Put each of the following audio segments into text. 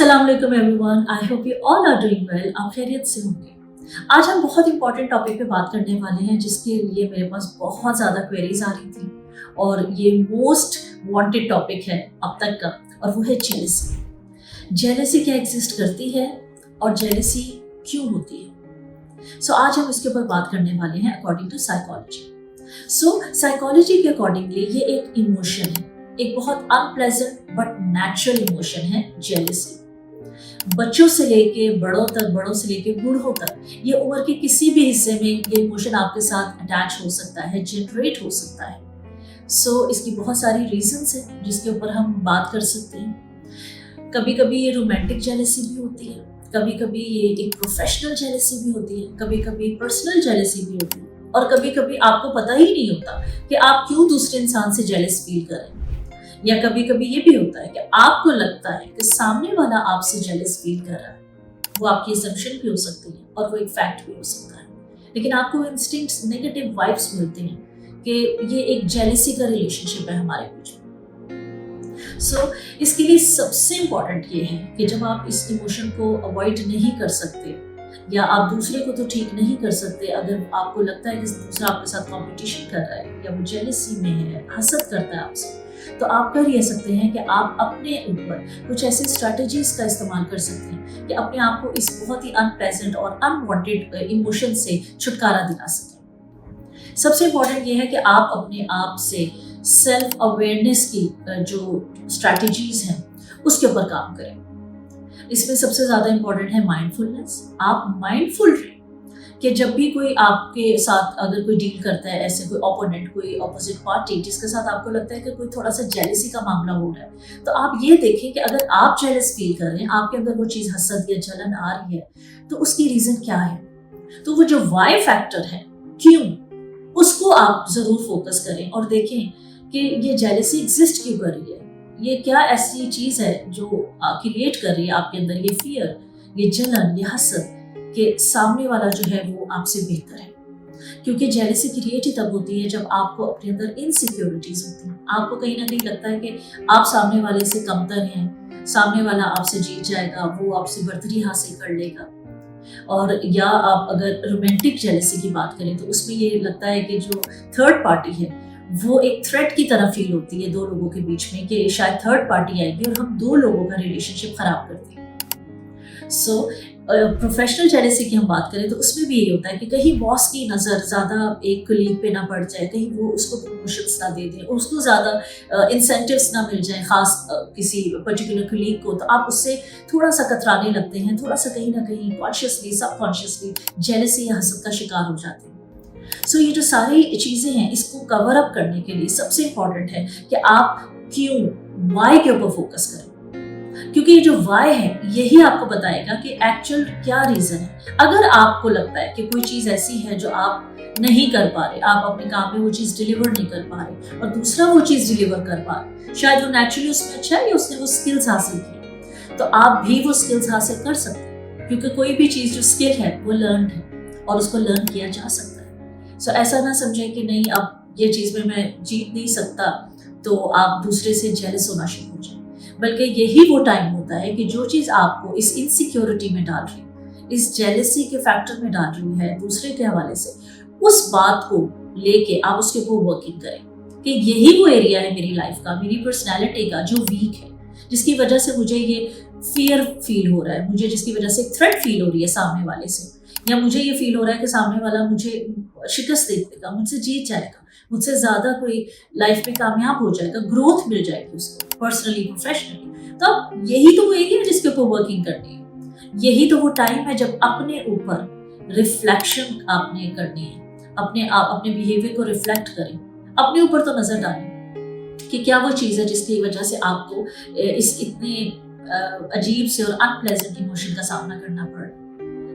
अस्सलाम वालेकुम everyone, I hope you all are doing well. आप खैरियत से होंगे। आज हम बहुत इंपॉर्टेंट टॉपिक पे बात करने वाले हैं जिसके लिए मेरे पास बहुत ज़्यादा क्वेरीज आ रही थी और ये मोस्ट वांटेड टॉपिक है अब तक का, और वो है जेलसी। जेलसी क्या एग्जिस्ट करती है और जेलसी क्यों होती है। सो आज हम इसके ऊपर बात करने वाले हैं अकॉर्डिंग टू साइकोलॉजी। साइकोलॉजी के अकॉर्डिंगली ये एक इमोशन है, एक बहुत अनप्लेजेंट बट नेचुरल इमोशन है जेलसी। बच्चों से लेके बड़ों तक, बड़ों से लेके बूढ़ों तक, ये उम्र के किसी भी हिस्से में ये इमोशन आपके साथ अटैच हो सकता है, जनरेट हो सकता है। इसकी बहुत सारी रीजंस है जिसके ऊपर हम बात कर सकते हैं। कभी कभी ये रोमांटिक जेलसी भी होती है, कभी कभी ये एक प्रोफेशनल जेलसी भी होती है, कभी कभी पर्सनल जेलसी भी होती है, और कभी कभी आपको पता ही नहीं होता कि आप क्यों दूसरे इंसान से जेलस फील कर रहे हैं। या कभी कभी ये भी होता है कि आपको लगता है कि सामने वाला आपसे जेलस फील कर रहा है। वो आपकी असम्पशन भी हो सकती है और वो एक फैक्ट भी हो सकता है, लेकिन आपको इंस्टिंक्ट्स, नेगेटिव वाइब्स मिलते हैं कि ये एक जेलसी का रिलेशनशिप है हमारे बीच में। इसके लिए सबसे इम्पोर्टेंट ये है कि जब आप इस इमोशन को अवॉइड नहीं कर सकते या आप दूसरे को तो ठीक नहीं कर सकते, अगर आपको लगता है कि दूसरा आपके साथ कंपटीशन कर रहा है या वो जेलसी में है, हसद करता है आपसे, तो आप कर ये सकते हैं कि आप अपने ऊपर कुछ ऐसे स्ट्रैटेजीज का इस्तेमाल कर सकते हैं कि अपने आप को इस बहुत ही अनप्लेजेंट और अनवांटेड इमोशन से छुटकारा दिला सकें। सबसे इम्पोर्टेंट ये है कि आप अपने आप से सेल्फ अवेयरनेस की जो स्ट्रैटेजीज हैं उसके ऊपर काम करें। इसमें सबसे ज़्यादा इम्पोर्टेंट है माइंडफुलनेस। आप माइंडफुल रहें कि जब भी कोई आपके साथ अगर कोई डील करता है, ऐसे कोई ओपोनेंट, कोई ऑपोजिट पार्टी जिसके साथ आपको लगता है कि कोई थोड़ा सा जेलसी का मामला हो रहा है, तो आप ये देखें कि अगर आप जेलस फील कर रहे हैं, आपके अंदर वो चीज़ हसद या जलन आ रही है, तो उसकी रीज़न क्या है। तो वो जो वाई फैक्टर है, क्यों, उसको आप ज़रूर फोकस करें और देखें कि ये जेलसी एग्जिस्ट क्यों कर रही है। ये क्या ऐसी चीज़ है जो क्रिएट कर रही है आपके अंदर ये फियर, ये जलन, ये हसद कि सामने वाला जो है वो आपसे बेहतर है। क्योंकि जेलसी क्रिएट ही तब होती है जब आपको अपने अंदर इनसिक्योरिटीज होती हैं। आपको कहीं ना कहीं लगता है कि आप सामने वाले से कमतर हैं, सामने वाला आपसे जीत जाएगा, वो आपसे बढ़तरी हासिल कर लेगा। और या आप अगर रोमांटिक जेलसी की बात करें तो उसमें ये लगता है कि जो थर्ड पार्टी है वो एक थ्रेट की तरह फील होती है दो लोगों के बीच में, कि शायद थर्ड पार्टी आएगी और हम दो लोगों का रिलेशनशिप खराब कर देंगे। प्रोफेशनल जेलसी की हम बात करें तो उसमें भी यही होता है कि कहीं बॉस की नज़र ज़्यादा एक कलीग पे ना पड़ जाए, कहीं वो उसको प्रमोशंस ना दे दें, उसको ज़्यादा इंसेंटिव्स ना मिल जाए खास किसी पर्टिकुलर कलीग को, तो आप उससे थोड़ा सा कतराने लगते हैं, थोड़ा सा कहीं ना कहीं कॉन्शियसली, सबकॉन्शियसली जेलसी या हसद का शिकार हो जाते हैं। ये जो सारी चीज़ें हैं, इसको कवर अप करने के लिए सबसे इम्पॉर्टेंट है कि आप क्यों, वाई के ऊपर फोकस करें, क्योंकि ये जो वाई है यही आपको बताएगा कि एक्चुअल क्या रीजन है। अगर आपको लगता है कि कोई चीज ऐसी है जो आप नहीं कर पा रहे, आप अपने काम में वो चीज डिलीवर नहीं कर पा रहे और दूसरा वो चीज डिलीवर कर पा रहे, शायद वो नेचुरली उसमें अच्छा है या उसने वो स्किल्स हासिल की, तो आप भी वो स्किल्स हासिल कर सकते हैं। क्योंकि कोई भी चीज जो स्किल है वो लर्न है और उसको लर्न किया जा सकता है। ऐसा ना समझें कि नहीं, अब ये चीज में मैं जीत नहीं सकता तो आप दूसरे से जेलस होना शुरू हो जाए, बल्कि यही वो टाइम होता है कि जो चीज़ आपको इस इनसिक्योरिटी में डाल रही है, इस जेलसी के फैक्टर में डाल रही है दूसरे के हवाले से, उस बात को लेके आप उसके ऊपर वर्किंग करें कि यही वो एरिया है मेरी लाइफ का, मेरी पर्सनैलिटी का जो वीक है, जिसकी वजह से मुझे ये फियर फील हो रहा है, मुझे जिसकी वजह से थ्रेट फील हो रही है सामने वाले से, या मुझे ये फील हो रहा है कि सामने वाला मुझे शिकस्त दे देगा, मुझसे जीत जाएगा, मुझसे ज़्यादा कोई लाइफ में कामयाब हो जाएगा, ग्रोथ मिल जाएगी उसको पर्सनली, प्रोफेशनली। तो अब यही तो वो एरिया है जिसके ऊपर वर्किंग करनी है। यही तो वो टाइम है जब अपने ऊपर रिफ्लेक्शन आपने करनी है, अपने बिहेवियर को रिफ्लेक्ट करें, अपने ऊपर तो नजर डालें कि क्या वो चीज़ है जिसकी वजह से आपको इस इतने अजीब से और अनप्लेजेंट इमोशन का सामना करना पड़ रहा है।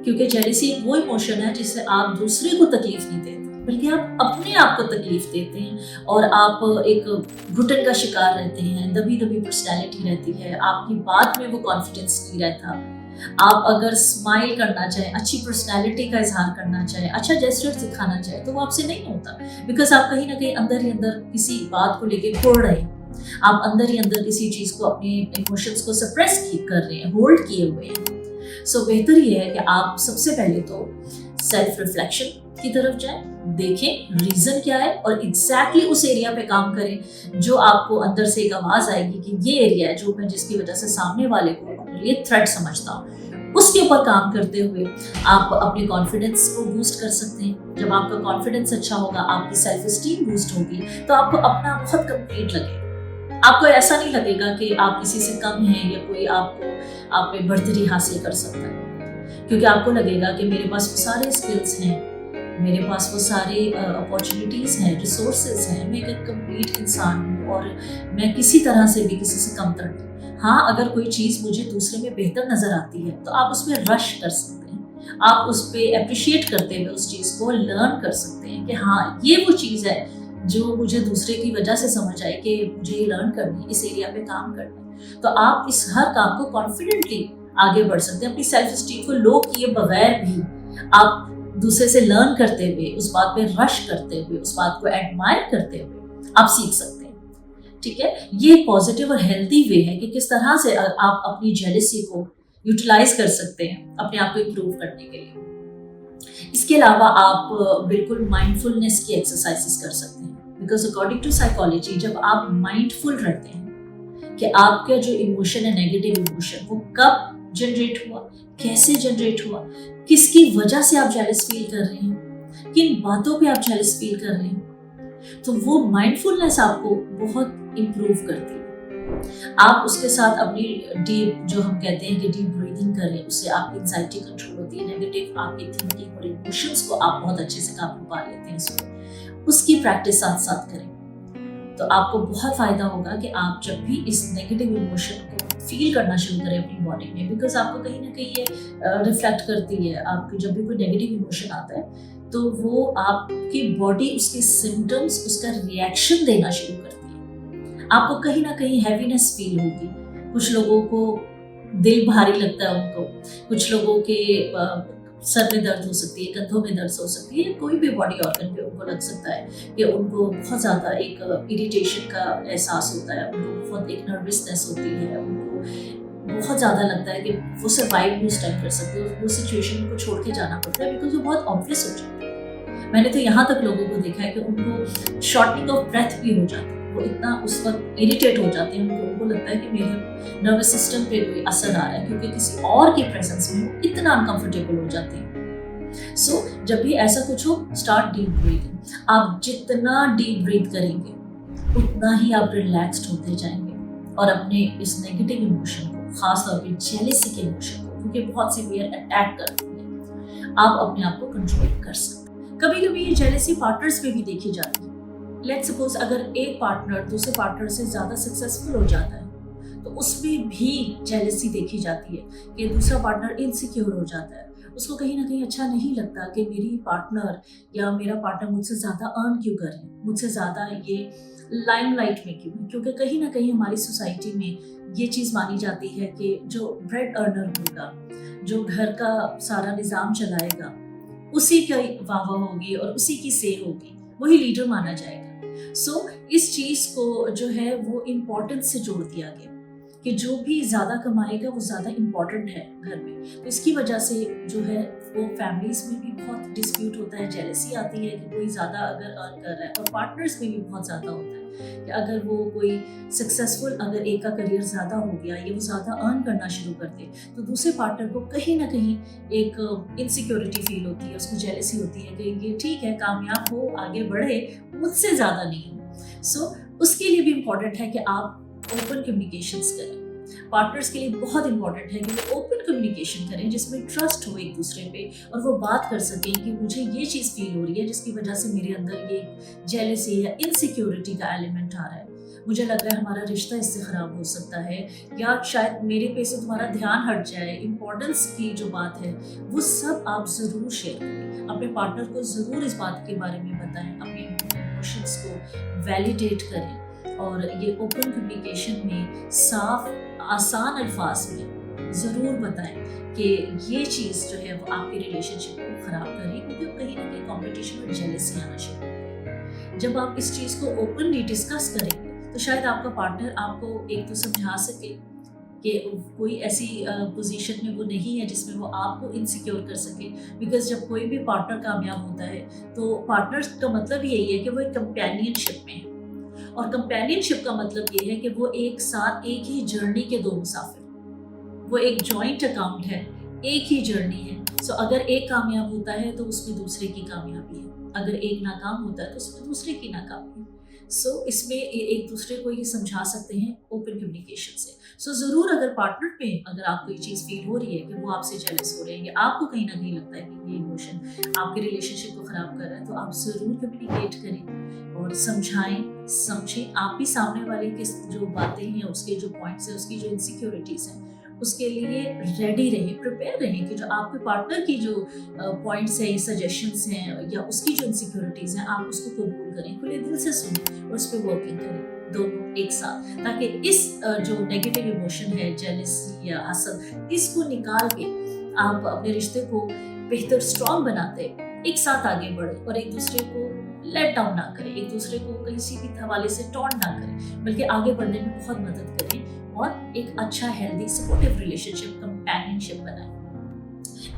क्योंकि जेलसी वो इमोशन है जिससे आप दूसरे को तकलीफ नहीं देते, बल्कि आप अपने आप को तकलीफ देते हैं और आप एक घुटन का शिकार रहते हैं, दबी दबी पर्सनैलिटी रहती है, आपकी बात में वो कॉन्फिडेंस नहीं रहता। आप अगर स्माइल करना चाहें, अच्छी पर्सनैलिटी का इजहार करना चाहें, अच्छा जेस्चर दिखाना चाहें, तो वो आपसे नहीं होता, बिकॉज आप कहीं ना कहीं अंदर ही अंदर किसी बात को लेके घोड़ रहे हैं। आप अंदर ही अंदर किसी चीज को, अपने इमोशंस को सप्रेस कर रहे हैं, होल्ड किए हुए हैं। सो बेहतर ये है कि आप सबसे पहले तो सेल्फ रिफ्लेक्शन की तरफ जाएं, देखें रीजन क्या है और एग्जैक्टली उस एरिया पे काम करें जो आपको अंदर से एक आवाज आएगी कि ये एरिया है जो मैं, जिसकी वजह से सामने वाले को अपने लिए थ्रेट समझता हूँ। उसके ऊपर काम करते हुए आप अपने कॉन्फिडेंस को बूस्ट कर सकते हैं। जब आपका कॉन्फिडेंस अच्छा होगा, आपकी सेल्फ एस्टीम बूस्ट होगी, तो आपको अपना बहुत कंप्लीट लगेगा। आपको ऐसा नहीं लगेगा कि आप किसी से कम हैं या कोई आपको आप पे बढ़तरी हासिल कर सकता है, क्योंकि आपको लगेगा कि मेरे पास वो सारे स्किल्स हैं, मेरे पास वो सारे अपॉर्चुनिटीज़ हैं, रिसोर्सेज हैं, मैं एक कंप्लीट इंसान हूँ और मैं किसी तरह से भी किसी से कमतर नहीं। हाँ, अगर कोई चीज़ मुझे दूसरे में बेहतर नज़र आती है तो आप उसमें रश कर सकते हैं, आप उस पर अप्रिशिएट करते हुए उस चीज़ को लर्न कर सकते हैं कि हाँ, ये वो चीज़ है जो मुझे दूसरे की वजह से समझ आए कि मुझे ये लर्न करनी, इस एरिया पे काम करना है। तो आप इस हर काम को कॉन्फिडेंटली आगे बढ़ सकते हैं। अपनी सेल्फ एस्टीम को लो किए बगैर भी आप दूसरे से लर्न करते हुए, उस बात पे रश करते हुए, उस बात को एडमायर करते हुए आप सीख सकते हैं। ठीक है, ये पॉजिटिव और हेल्दी वे है कि किस तरह से आप अपनी जेलसी को यूटिलाइज कर सकते हैं अपने आप को इम्प्रूव करने के लिए। इसके अलावा आप बिल्कुल माइंडफुलनेस की एक्सरसाइजेस कर सकते हैं, बिकॉज अकॉर्डिंग टू साइकोलॉजी जब आप माइंडफुल रहते हैं कि आपका जो इमोशन है, नेगेटिव इमोशन, वो कब जनरेट हुआ, कैसे जनरेट हुआ, किसकी वजह से आप जेलस फील कर रहे हैं, किन बातों पे आप जेलस फील कर रहे हैं, तो वो माइंडफुलनेस आपको बहुत इम्प्रूव करती है। आप उसके साथ अपनी डीप, जो हम कहते हैं कि डीप ब्रीदिंग करें, उससे आपकी एंजाइटी कंट्रोल होती है, नेगेटिव आपकी थिंकिंग और इमोशंस को आप बहुत अच्छे से काबू पा लेते हैं। उसकी प्रैक्टिस साथ साथ करें तो आपको बहुत फायदा होगा कि आप जब भी इस नेगेटिव इमोशन को फील करना शुरू करें अपनी बॉडी में, बिकॉज आपको कहीं ना कहीं ये रिफ्लेक्ट करती है। आपको जब भी कोई नेगेटिव इमोशन आता है तो वो आपकी बॉडी उसके सिम्टम्स, उसका रिएक्शन देना शुरू करती है। आपको कहीं ना कहीं हैवीनेस फील होगी, कुछ लोगों को दिल भारी लगता है, उनको कुछ लोगों के सर में दर्द हो सकती है, कंधों में दर्द हो सकती है, कोई भी बॉडी ऑर्गन पे उनको लग सकता है कि उनको बहुत ज़्यादा एक इरिटेशन का एहसास होता है, उनको बहुत एक नर्वसनेस होती है, उनको बहुत ज़्यादा लगता है कि वो सर्वाइव नहीं उस टाइम कर सकते, वो सिचुएशन को छोड़ के जाना पड़ता है, बिकॉज वो बहुत ऑब्वियस हो जाता है। मैंने तो यहाँ तक लोगों को देखा है कि उनको शॉर्टनिंग ऑफ ब्रेथ भी हो जाता है, वो इतना उस वक्त इरिटेट हो जाते हैं, उनको लगता है कि मेरे नर्वस सिस्टम पे कोई असर आ रहा है, क्योंकि किसी और के प्रेजेंस में वो इतना अनकंफर्टेबल हो जाते हैं। सो जब भी ऐसा कुछ हो, स्टार्ट डीप ब्रीथिंग। आप जितना डीप ब्रीथ करेंगे उतना ही आप रिलैक्स्ड होते जाएंगे और अपने इस नेगेटिव इमोशन को, खासतौर पे जेलसी के इमोशन को, क्योंकि बहुत सीवियर अटैक करती है, आप अपने आप को कंट्रोल कर सकते हैं। कभी कभी ये जेलसी पार्टनर्स पे भी देखी जाती है। लेट्स सपोज अगर एक पार्टनर दूसरे पार्टनर से ज़्यादा सक्सेसफुल हो जाता है तो उसमें भी जेलसी देखी जाती है कि दूसरा पार्टनर इनसिक्योर हो जाता है, उसको कहीं ना कहीं अच्छा नहीं लगता कि मेरी पार्टनर या मेरा पार्टनर मुझसे ज़्यादा अर्न क्यों कर रहे हैं, मुझसे ज़्यादा ये लाइमलाइट में क्यों है, क्योंकि कहीं ना कहीं हमारी सोसाइटी में ये चीज़ मानी जाती है कि जो ब्रेड अर्नर होगा, जो घर का सारा निज़ाम चलाएगा, उसी की वाह होगी और उसी की से होगी, वही लीडर माना जाएगा। सो इस चीज़ को जो है वो इम्पोर्टेंस से जोड़ दिया गया कि जो भी ज़्यादा कमाएगा वो ज़्यादा इम्पोर्टेंट है घर में। तो इसकी वजह से जो है वो फैमिलीज में भी बहुत डिस्प्यूट होता है, जेलसी आती है कि कोई ज़्यादा अगर अर्न कर रहा है, और पार्टनर्स में भी बहुत ज़्यादा होता है कि अगर वो कोई सक्सेसफुल, अगर एक का करियर ज़्यादा हो गया या वो ज़्यादा अर्न करना शुरू कर दे तो दूसरे पार्टनर को कहीं ना कहीं एक इनसिक्योरिटी फील होती है, उसको जेलसी होती है कि ये ठीक है, कामयाब हो, आगे बढ़े, मुझसे ज़्यादा नहीं हो। सो उसके लिए भी इम्पॉर्टेंट है कि आप ओपन कम्युनिकेशंस करें। पार्टनर्स के लिए बहुत इंपॉर्टेंट है कि वो ओपन कम्युनिकेशन करें जिसमें ट्रस्ट हो एक दूसरे पे, और वो बात कर सकें कि मुझे ये चीज़ फील हो रही है जिसकी वजह से मेरे अंदर ये जेलसी या इनसिक्योरिटी का एलिमेंट आ रहा है, मुझे लग रहा है हमारा रिश्ता इससे ख़राब हो सकता है, या शायद मेरे पे से तुम्हारा ध्यान हट जाए, इम्पोर्टेंस की जो बात है वो सब आप ज़रूर शेयर करें। अपने पार्टनर को ज़रूर इस बात के बारे में बताएं, अपने इमोशंस को वैलिडेट करें, और ये ओपन कम्युनिकेशन में साफ आसान अल्फाज में ज़रूर बताएं कि ये चीज़ जो है वो आपके रिलेशनशिप को ख़राब करे, क्योंकि कहीं ना कहीं कॉम्पिटिशन और जेलसी आना शुरू होती है। जब आप इस चीज़ को ओपनली डिस्कस करेंगे तो शायद आपका पार्टनर आपको एक तो समझा सके कि कोई ऐसी पोजीशन में वो नहीं है जिसमें वो आपको इनसिक्योर कर सके। बिकॉज जब कोई भी पार्टनर कामयाब होता है तो पार्टनर्स का मतलब यही है कि वो एक कंपेनियनशिप में है, और कंपेनियनशिप का मतलब ये है कि वो एक साथ एक ही जर्नी के दो मुसाफिर, वो एक जॉइंट अकाउंट है, एक ही जर्नी है। सो अगर एक कामयाब होता है तो उसमें दूसरे की कामयाबी है, अगर एक नाकाम होता है तो उसमें दूसरे की नाकामी है। सो इसमें एक दूसरे को ये समझा सकते हैं ओपन कम्युनिकेशन से। सो ज़रूर अगर पार्टनर पे अगर आपको ये चीज़ फील हो रही है कि वो आपसे जेलस हो रहे हैं या आपको कहीं ना कहीं लगता है कि ये इमोशन आपके रिलेशनशिप को ख़राब कर रहा है, तो आप ज़रूर कम्युनिकेट करें और समझाएं, समझें। आप भी सामने वाले के जो बातें हैं, उसके जो पॉइंट्स हैं, उसकी जो इनसिक्योरिटीज़ हैं, उसके लिए रेडी रहें, प्रिपेयर रहें कि जो आपके पार्टनर की जो पॉइंट्स हैं, सजेशंस हैं या उसकी जो इनसिक्योरिटीज़ हैं, आप उसको कबूल करें, खुले दिल से सुनें और उस पर वर्किंग करें दोनों एक साथ, ताकि इस जो नेगेटिव इमोशन है, जेलसी या हसद, इसको निकाल के आप अपने रिश्ते को बेहतर स्ट्रॉन्ग बनाते एक साथ आगे बढ़े और एक दूसरे को लेट डाउन ना करें, एक दूसरे को किसी भी हवाले से टॉन्ट ना करें, बल्कि आगे बढ़ने में बहुत मदद करें और एक अच्छा हेल्दी सपोर्टिव रिलेशनशिप, कंपेनियनशिप बनाएं।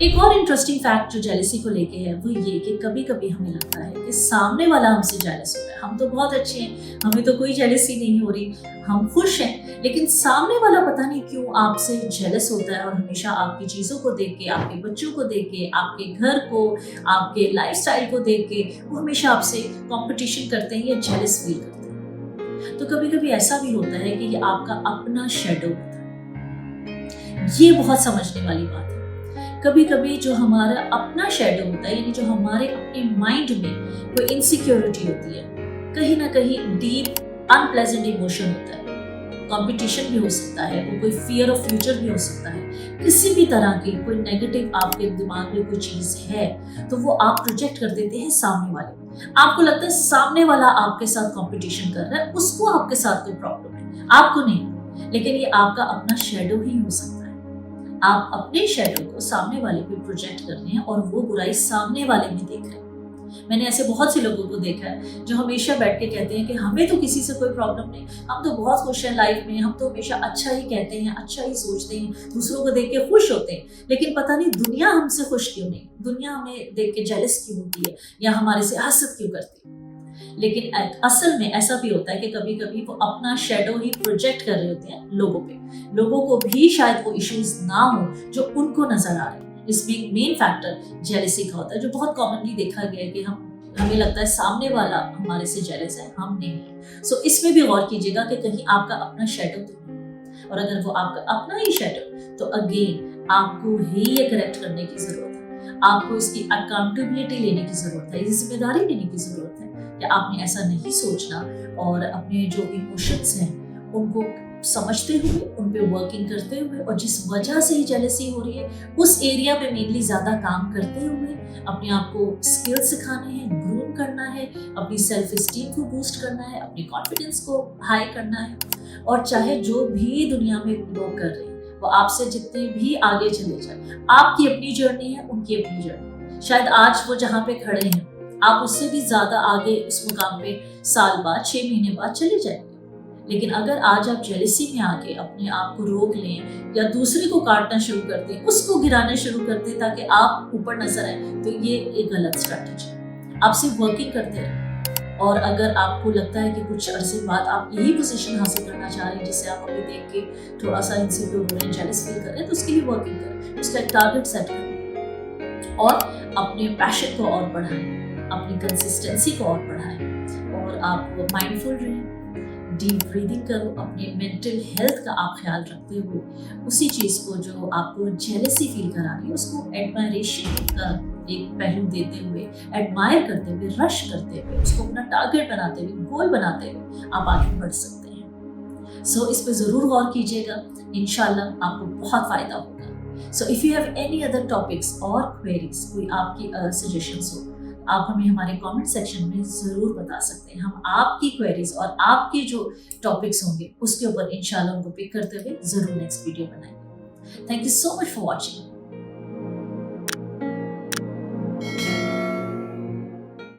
एक और इंटरेस्टिंग फैक्ट जो जेलसी को लेके है वो ये कि कभी कभी हमें लगता है कि सामने वाला हमसे जेलस हो रहा है, हम तो बहुत अच्छे हैं, हमें तो कोई जेलसी नहीं हो रही, हम खुश हैं, लेकिन सामने वाला पता नहीं क्यों आपसे जेलस होता है और हमेशा आपकी चीज़ों को देख के, आपके बच्चों को देख के, आपके घर को, आपके लाइफस्टाइल को देख के वो हमेशा आपसे कॉम्पिटिशन करते हैं या जेलस फील करते हैं। तो कभी कभी ऐसा भी होता है कि ये आपका अपना शेडो होता है। ये बहुत समझने वाली बात है। कभी कभी जो हमारा अपना शेडो होता है, यानी जो हमारे अपने माइंड में कोई इनसिक्योरिटी होती है, कहीं ना कहीं डीप अनप्लेजेंट इमोशन होता है, कंपटीशन भी हो सकता है, वो कोई फियर ऑफ फ्यूचर भी हो सकता है, किसी भी तरह की कोई नेगेटिव आपके दिमाग में कोई चीज़ है तो वो आप प्रोजेक्ट कर देते हैं सामने वाले। आपको लगता है सामने वाला आपके साथ कंपटीशन कर रहा है, उसको आपके साथ कोई प्रॉब्लम है, आपको नहीं, लेकिन ये आपका अपना शेडो ही हो सकता है। आप अपने शेडो को सामने वाले पे प्रोजेक्ट कर रहे हैं और वो बुराई सामने वाले में देख रहे हैं। मैंने ऐसे बहुत से लोगों को देखा है जो हमेशा बैठ के कहते हैं कि हमें तो किसी से कोई प्रॉब्लम नहीं, हम तो बहुत खुश हैं लाइफ में, हम तो हमेशा अच्छा ही कहते हैं, अच्छा ही सोचते हैं, दूसरों को देख के खुश होते हैं, लेकिन पता नहीं दुनिया हमसे खुश क्यों नहीं, दुनिया हमें देख के जेलस क्यों होती है या हमारे से हसद क्यों करती है। लेकिन असल में ऐसा भी होता है कि कभी कभी वो अपना शेडो ही प्रोजेक्ट कर रहे होते हैं लोगों पे, लोगों को भी शायद वो इश्यूज ना हो जो उनको नजर आ रहे हैं। इसमें एक मेन फैक्टर जेलसी का होता है जो बहुत कॉमनली देखा गया है कि हमें लगता है सामने वाला हमारे से जेलस है, हम नहीं। सो इसमें भी गौर कीजिएगा कि कहीं आपका अपना शेडो तो नहीं, और अगर वो आपका अपना ही शेडो तो अगेन आपको ही ये करेक्ट करने की जरूरत है, आपको इसकी अकाउंटेबिलिटी लेने की जरूरत है, जिम्मेदारी लेने की जरूरत है कि आपने ऐसा नहीं सोचना और अपने जो इमोशंस हैं उनको समझते हुए, उन पे वर्किंग करते हुए और जिस वजह से ही जेलसी हो रही है उस एरिया पे मेनली ज़्यादा काम करते हुए अपने आप को स्किल सिखाने हैं, ग्रूम करना है, अपनी सेल्फ स्टीम को बूस्ट करना है, अपनी कॉन्फिडेंस को हाई करना है। और चाहे जो भी दुनिया में लोग कर रहे हैं वो आपसे जितने भी आगे चले जाए, आपकी अपनी जर्नी है, उनकी अपनी जर्नी। शायद आज वो जहाँ पे खड़े हैं आप उससे भी ज़्यादा आगे उस मुकाम पे साल बाद, 6 महीने बाद चले जाएंगे। लेकिन अगर आज आप जेलसी में आके अपने आप को रोक लें या दूसरे को काटना शुरू कर दें, उसको गिराना शुरू कर दें ताकि आप ऊपर नजर आए, तो ये एक गलत स्ट्रैटेजी है। आप सिर्फ वर्किंग करते रहें और अगर आपको लगता है कि कुछ अरसे बाद आप यही पोजीशन हासिल करना चाह रहे हैं जिससे आप अभी देख के थोड़ा सा इनसिक्योर हो रहे हैं, जेलस फील कर रहे हैं, तो उसके लिए वर्किंग करें, उसका एक टारगेट सेट करें और अपने पैशन को और बढ़ाएं, अपनी कंसिस्टेंसी को और बढ़ाएं और आप माइंडफुल रहें, डीप ब्रीदिंग करो, अपने मेंटल हेल्थ का आप ख्याल रखते हुए उसी चीज़ को जो आपको जेलसी फील करा रही है उसको एडमायरेशन का एक पहलू देते हुए, एडमायर करते हुए, रश करते हुए, उसको अपना टारगेट बनाते हुए, गोल बनाते हुए आप आगे बढ़ सकते हैं। सो इस पर ज़रूर गौर कीजिएगा, इंशाल्लाह आपको बहुत फ़ायदा होगा। So if you have any other topics और क्वेरीज, कोई आपकी सजेशंस हो, आप हमें हमारे कमेंट सेक्शन में ज़रूर बता सकते हैं। हम आपकी क्वेरीज और आपके जो टॉपिक्स होंगे उसके ऊपर इंशाल्लाह उनको पिक करते हुए ज़रूर नेक्स्ट वीडियो बनाएंगे। Thank you so much for watching.